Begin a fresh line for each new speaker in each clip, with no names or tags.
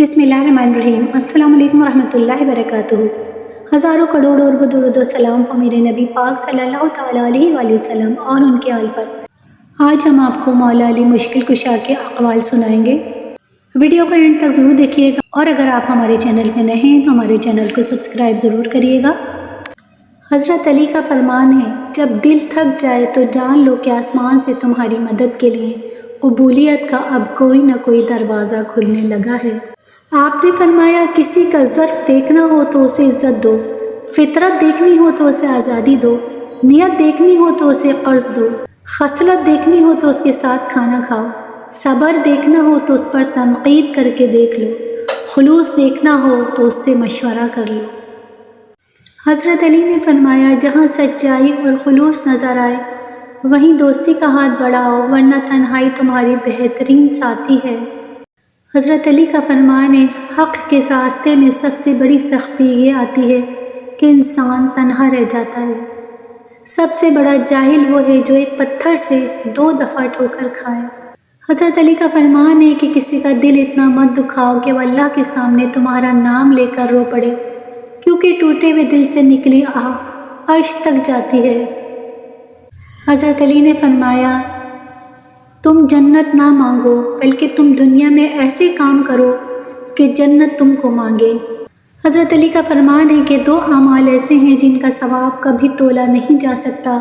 बिस्मिल्लाहिर्रहमानिर्रहीम। अस्सलाम वालेकुम रहमतुल्लाहि वबरकातुहू। हज़ारों करोड़ों अरबों दुरूद व सलाम हो मेरे नबी पाक सल्लल्लाहु तआला अलैहि वसल्लम और उनके आल पर। आज हम आपको मौला अली मुश्किल कुशा के अक़वाल सुनाएंगे। वीडियो को एंड तक ज़रूर देखिएगा और अगर आप हमारे चैनल में नए हैं तो हमारे चैनल को सब्सक्राइब ज़रूर करिएगा। हज़रत अली का फरमान है, जब दिल थक जाए तो जान लो कि आसमान से तुम्हारी मदद के लिए कबूलियत का अब कोई न कोई दरवाज़ा खुलने लगा है। आपने फरमाया, किसी का ज़र्फ देखना हो तो उसे इज़्ज़त दो, फितरत देखनी हो तो उसे आज़ादी दो, नियत देखनी हो तो उसे कर्ज दो, खसलत देखनी हो तो उसके साथ खाना खाओ, सब्र देखना हो तो उस पर तनकीद करके देख लो, खुलूस देखना हो तो उससे मशवरा कर लो। हज़रत अली ने फरमाया, जहाँ सच्चाई और खुलूस नज़र आए वहीं दोस्ती का हाथ बढ़ाओ, वरना तन्हाई तुम्हारी बेहतरीन साथी है। हज़रत अली का फरमान है, हक़ के रास्ते में सबसे बड़ी सख्ती ये आती है कि इंसान तन्हा रह जाता है। सबसे बड़ा जाहिल वो है जो एक पत्थर से 2 दफ़ा ठोकर खाए। हज़रत अली का फरमान है कि किसी का दिल इतना मत दुखाओ कि वह अल्लाह के सामने तुम्हारा नाम लेकर रो पड़े, क्योंकि टूटे हुए दिल से निकली आह अर्श तक जाती है। हज़रत अली ने फरमाया, तुम जन्नत ना मांगो बल्कि तुम दुनिया में ऐसे काम करो कि जन्नत तुमको मांगे। हज़रत अली का फरमान है कि 2 अमाल ऐसे हैं जिनका सवाब कभी तोला नहीं जा सकता,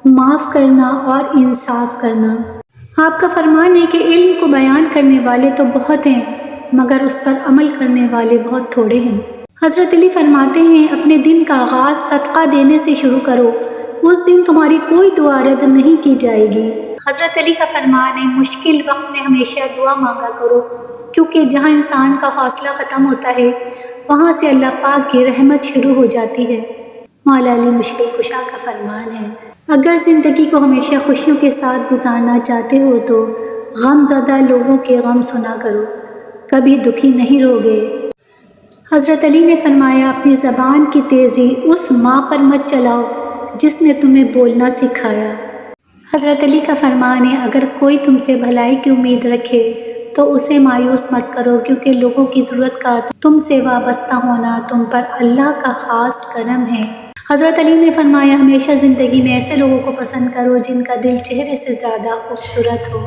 माफ़ करना और इंसाफ करना। आपका फरमान है कि इल्म को बयान करने वाले तो बहुत हैं मगर उस पर अमल करने वाले बहुत थोड़े हैं। हज़रत अली फरमाते हैं, अपने दिन का आगाज़ सदका देने से शुरू करो, उस दिन तुम्हारी कोई दुआ रद्द नहीं की जाएगी। हज़रत अली का फरमान है, मुश्किल वक्त में हमेशा दुआ मांगा करो, क्योंकि जहाँ इंसान का हौसला ख़त्म होता है वहाँ से अल्लाह पाक की रहमत शुरू हो जाती है। मौला अली मुश्किल कुशा का फरमान है, अगर ज़िंदगी को हमेशा खुशियों के साथ गुजारना चाहते हो तो गमज़दा लोगों के गम सुना करो, कभी दुखी नहीं रहोगे। हज़रत अली ने फरमाया, अपनी ज़बान की तेज़ी उस माँ पर मत चलाओ जिसने तुम्हें बोलना सिखाया। हज़रत अली का फरमान है, अगर कोई तुमसे भलाई की उम्मीद रखे तो उसे मायूस मत करो, क्योंकि लोगों की ज़रूरत का तुमसे वाबस्ता होना तुम पर अल्लाह का ख़ास करम है। हज़रत अली ने फरमाया, हमेशा ज़िंदगी में ऐसे लोगों को पसंद करो जिनका दिल चेहरे से ज़्यादा खूबसूरत हो।